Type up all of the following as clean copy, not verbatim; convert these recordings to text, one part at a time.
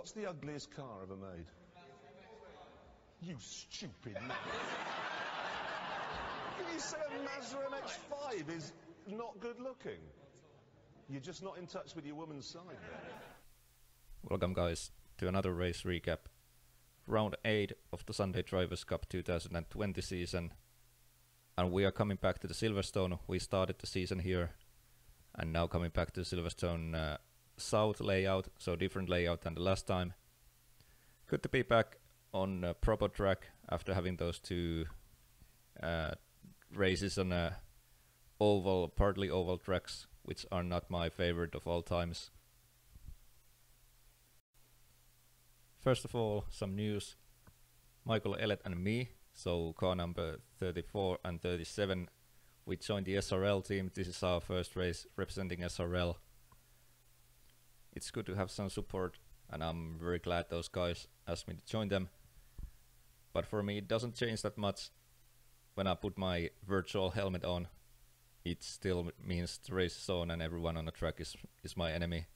What's the ugliest car ever made? You stupid man. Can you say a Mazda MX5 is not good looking? You're just not in touch with your woman's side there. Welcome guys to another race recap. Round 8 of the Sunday Drivers' Cup 2020 season. And we are coming back to the Silverstone. We started the season here. And now coming back to the Silverstone South layout, so different layout than the last time. Good to be back on a proper track after having those two races on oval, partly oval tracks, which are not my favorite of all times. First of all, some news. Michael Elliott and me, so car number 34 and 37, we joined the SRL team. This is our first race representing SRL. It's good to have some support, and I'm very glad those guys asked me to join them. But for me, it doesn't change that much. When I put my virtual helmet on, it still means the race is on and everyone on the track is my enemy.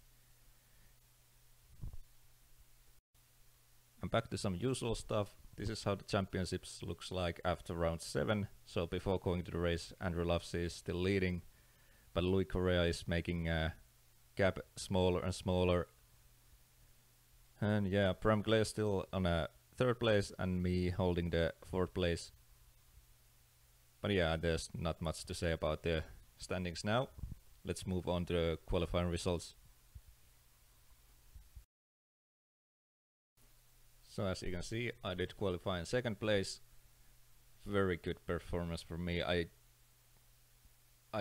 And back to some usual stuff. This is how the championships looks like after round 7. So before going to the race, Andrew Lovesey is still leading, but Louis Correa is making gap smaller and smaller. And yeah, Bram Glay still on a 3rd place and me holding the 4th place. But yeah, there's not much to say about the standings now. Let's move on to the qualifying results. So as you can see, I did qualify in 2nd place. Very good performance for me. I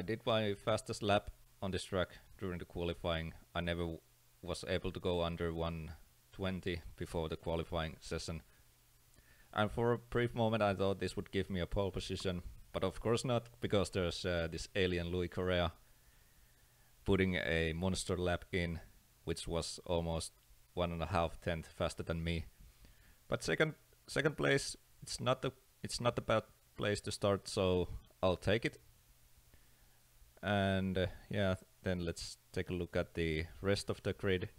did my fastest lap on this track during the qualifying. I never was able to go under 120 before the qualifying session. And for a brief moment I thought this would give me a pole position, but of course not, because there's this alien Louis Correa putting a monster lap in, which was almost 1.5 tenths faster than me. But second place, it's not a bad place to start, so I'll take it. And yeah, then let's take a look at the rest of the grid.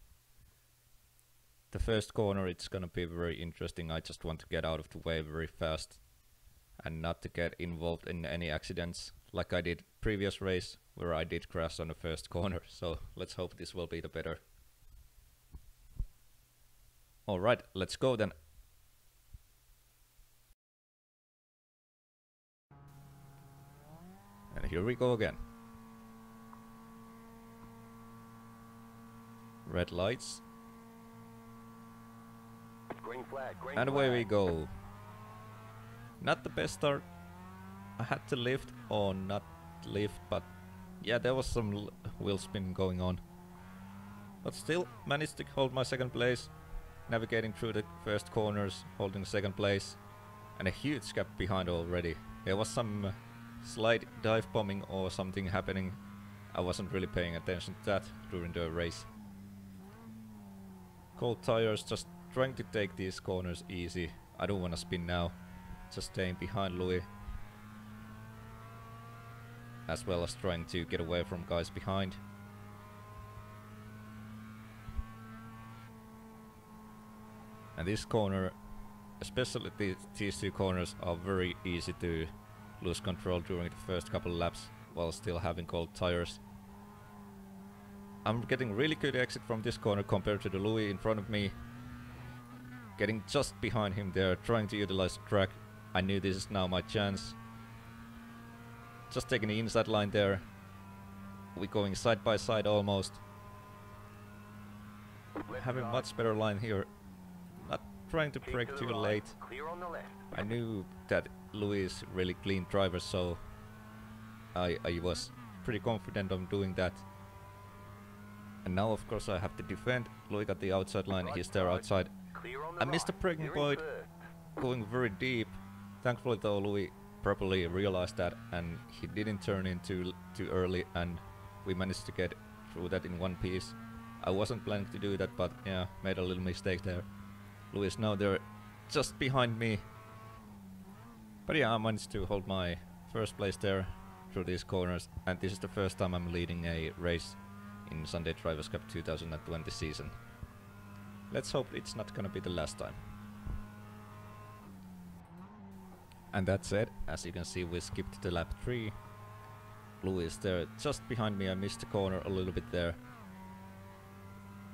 The first corner, it's gonna be very interesting. I just want to get out of the way very fast and not to get involved in any accidents like I did previous race where I did crash on the first corner. So let's hope this will be the better. Alright, let's go then. And here we go again. Red lights. Green flag, green And away flag. we go. Not the best start. I had to lift or not lift, but yeah, there was some wheel spin going on. But still managed to hold my 2nd place, navigating through the first corners, holding 2nd place, and a huge gap behind already. There was some slight dive bombing or something happening. I wasn't really paying attention to that during the race. Cold tires, just trying to take these corners easy. I don't want to spin now. Just staying behind Louis, as well as trying to get away from guys behind. And this corner, especially these two corners, are very easy to lose control during the first couple of laps while still having cold tires. I'm getting really good exit from this corner compared to the Louis in front of me. Getting just behind him there, trying to utilize the track. I knew this is now my chance. Just taking the inside line there. We're going side by side almost. Having much better line here. Not trying to brake too late. Clear on the left. I knew that Louis is really clean driver, so I was pretty confident on doing that. And now of course I have to defend. Louis got the outside line, he's there outside. I missed the braking point, going very deep. Thankfully though, Louis properly realized that and he didn't turn in too early, and we managed to get through that in one piece. I wasn't planning to do that, but yeah, made a little mistake there. Louis is now there just behind me. But yeah, I managed to hold my 1st place there through these corners, and this is the first time I'm leading a race in Sunday Drivers' Cup 2020 season. let's hope it's not gonna be the last time. And that said, as you can see, we skipped the lap 3. Louis is there just behind me. I missed the corner a little bit there.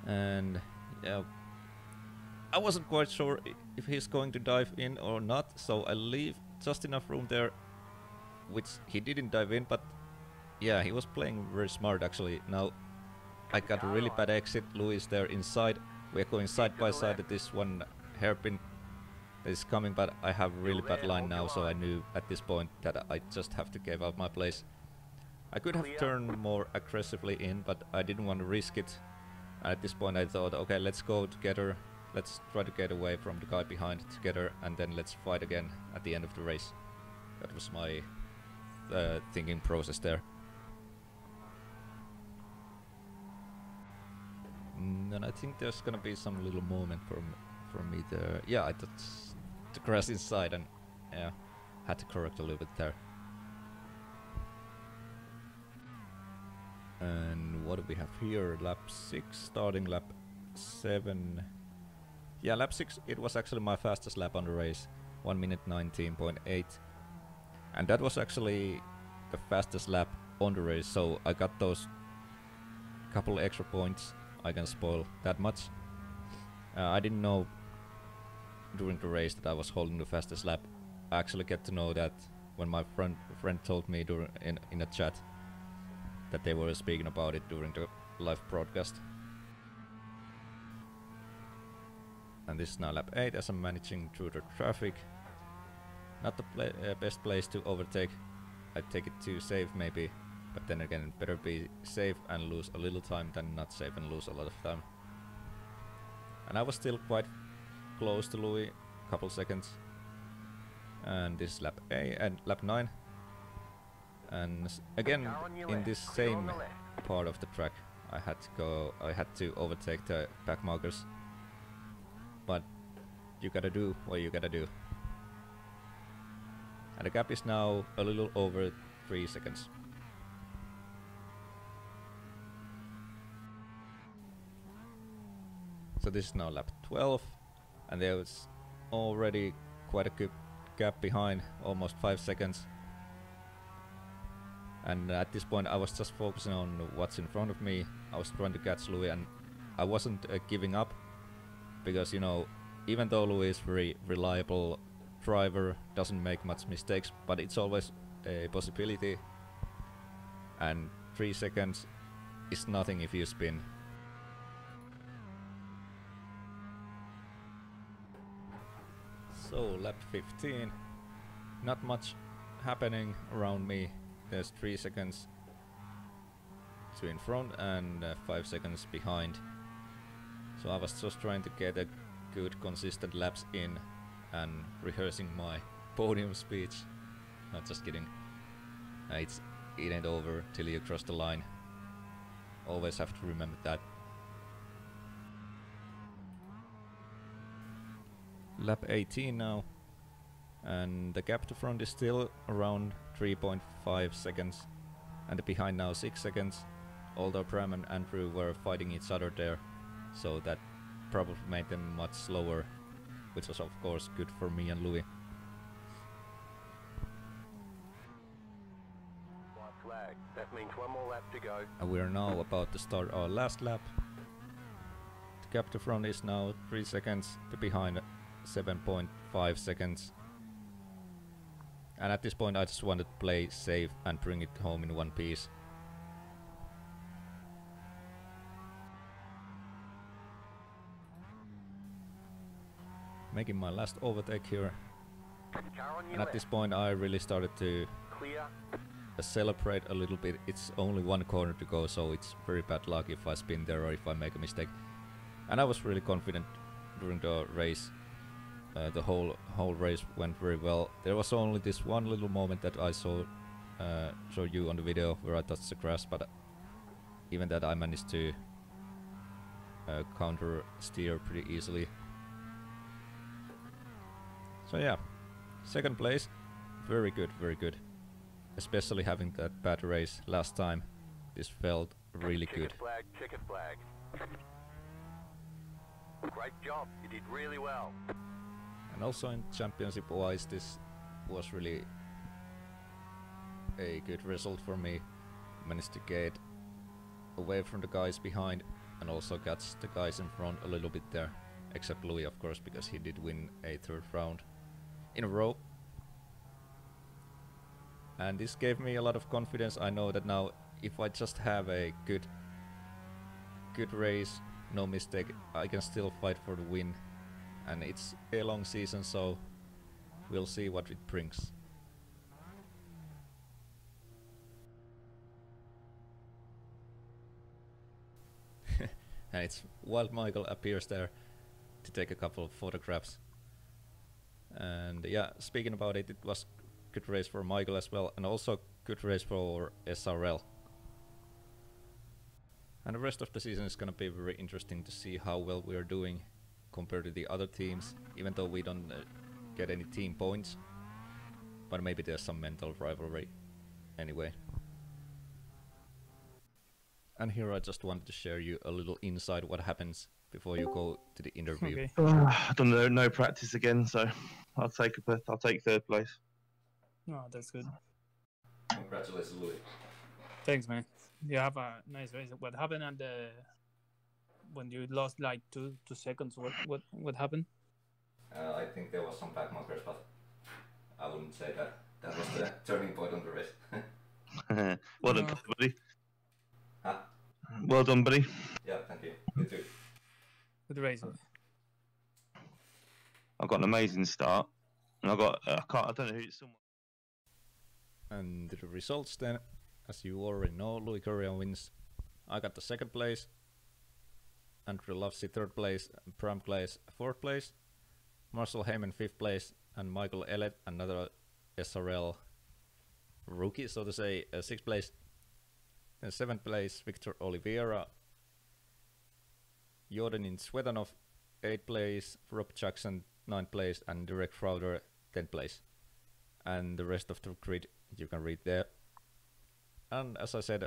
And yeah, I wasn't quite sure if he's going to dive in or not, so I leave just enough room there, which he didn't dive in, but yeah, he was playing very smart actually. Now I got a really bad exit. Louis is there inside. We're going side by side at this one hairpin that is coming, but I have a really bad line now, so I knew at this point that I just have to give up my place. I could have turned more aggressively in, but I didn't want to risk it. At this point I thought, okay, let's go together. Let's try to get away from the guy behind together, and then let's fight again at the end of the race. That was my thinking process there. And I think there's gonna be some little moment from me there. Yeah, I thought the grass inside, and yeah, had to correct a little bit there. And what do we have here? Lap 6, starting lap 7. Yeah, lap 6, it was actually my fastest lap on the race. 1 minute 19.8. And that was actually the fastest lap on the race, so I got those couple extra points. I can spoil that much. I didn't know during the race that I was holding the fastest lap. I actually get to know that when my friend told me in a chat that they were speaking about it during the live broadcast. And this is now lap 8 as I'm managing through the traffic. Not the best place to overtake. I take it too safe maybe, but then again, better be safe and lose a little time than not safe and lose a lot of time. And I was still quite close to Louis, couple seconds. And this is lap 8 and lap 9. And again, in this same part of the track, I had to overtake the back markers. But you gotta do what you gotta do. And the gap is now a little over 3 seconds. So this is now lap 12, and there was already quite a good gap behind, almost 5 seconds. And at this point I was just focusing on what's in front of me. I was trying to catch Louis, and I wasn't giving up, because you know, even though Louis is very reliable driver, doesn't make much mistakes, but it's always a possibility, and 3 seconds is nothing if you spin. So lap 15, not much happening around me. There's 3 seconds to in front and 5 seconds behind. So I was just trying to get a good consistent laps in and rehearsing my podium speech. Not just kidding. It ain't over till you cross the line. Always have to remember that. Lap 18 now, and the gap to front is still around 3.5 seconds, and the behind now 6 seconds, although Bram and Andrew were fighting each other there, so that probably made them much slower, which was of course good for me and Louis. White flag. That means one more lap to go. And we are now about to start our last lap. The gap to front is now 3 seconds, the behind 7.5 seconds. And at this point I just wanted to play safe and bring it home in one piece. Making my last overtake here. And at this point I really started to celebrate a little bit. It's only one corner to go, so it's very bad luck if I spin there or if I make a mistake. And I was really confident during the race. The whole race went very well. There was only this one little moment that I saw you on the video where I touched the grass, but even that I managed to counter steer pretty easily. So yeah, second place, very good, very good. Especially having that bad race last time, this felt really good. Checkered flag. Great job. You did really well. And also in championship wise, this was really a good result for me. Managed to get away from the guys behind and also got the guys in front a little bit there, except Louis of course, because he did win a third round in a row. And this gave me a lot of confidence. I know that now if I just have a good race, no mistake, I can still fight for the win. And it's a long season, so we'll see what it brings. And it's while Michael appears there to take a couple of photographs. And yeah, speaking about it, it was good race for Michael as well, and also good race for SRL. And the rest of the season is gonna be very interesting to see how well we are doing compared to the other teams, even though we don't get any team points. But maybe there's some mental rivalry anyway. And here I just wanted to share you a little insight what happens before you go to the interview. Okay. I've done no practice again, so I'll take third place. Oh, that's good. Congratulations, Louis. Thanks, man. You have a nice race. What happened at the when you lost like 2 seconds? What happened? I think there was some back markers, but I wouldn't say that that was the turning point on the race. Well done, No. buddy. Huh? Well done, buddy. Yeah, thank you. You too. Good race. I've got an amazing start, and I don't know who it's someone. And the results then, as you already know, Louis Correa wins. I got the second place, Andrew Lovesey third place, Bram Glaze fourth place, Marcel Heyman fifth place, and Michael Elliott, another SRL rookie, so to say, sixth place. In seventh place, Victor Oliveira, Jordanin Svetanov, eighth place, Rob Jackson, ninth place, and Derek Crowder, 10th place. And the rest of the grid you can read there. And as I said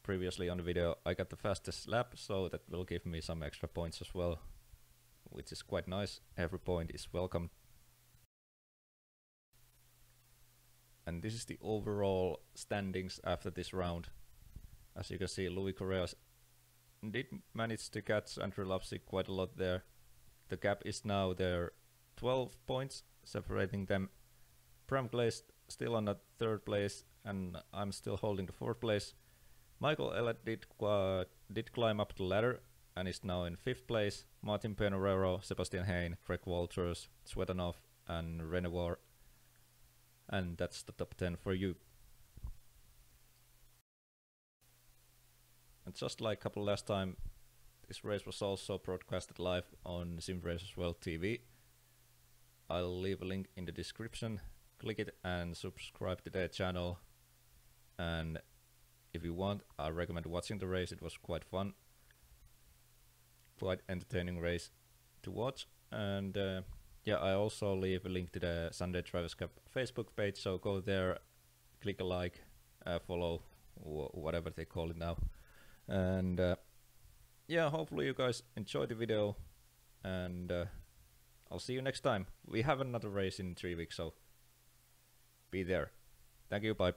previously on the video, I got the fastest lap, so that will give me some extra points as well, which is quite nice. Every point is welcome. And this is the overall standings after this round. As you can see, Louis Correa did manage to catch Andrew Lovesey quite a lot there. The gap is now there 12 points separating them. Bram Glaze still on the third place, and I'm still holding the fourth place. Michael Elliott did climb up the ladder and is now in fifth place. Martin Penorero, Sebastian Hain, Greg Walters, Svetanov, and Renewar. And that's the top 10 for you. And just like a couple last time, this race was also broadcasted live on SimRace as well TV. I'll leave a link in the description. Click it and subscribe to their channel. And if you want, I recommend watching the race. It was quite fun, quite entertaining race to watch. And yeah, I also leave a link to the Sunday Drivers Cup Facebook page, so go there, click a like, follow, whatever they call it now. And yeah, hopefully you guys enjoyed the video, and I'll see you next time. We have another race in 3 weeks, so be there. Thank you, bye.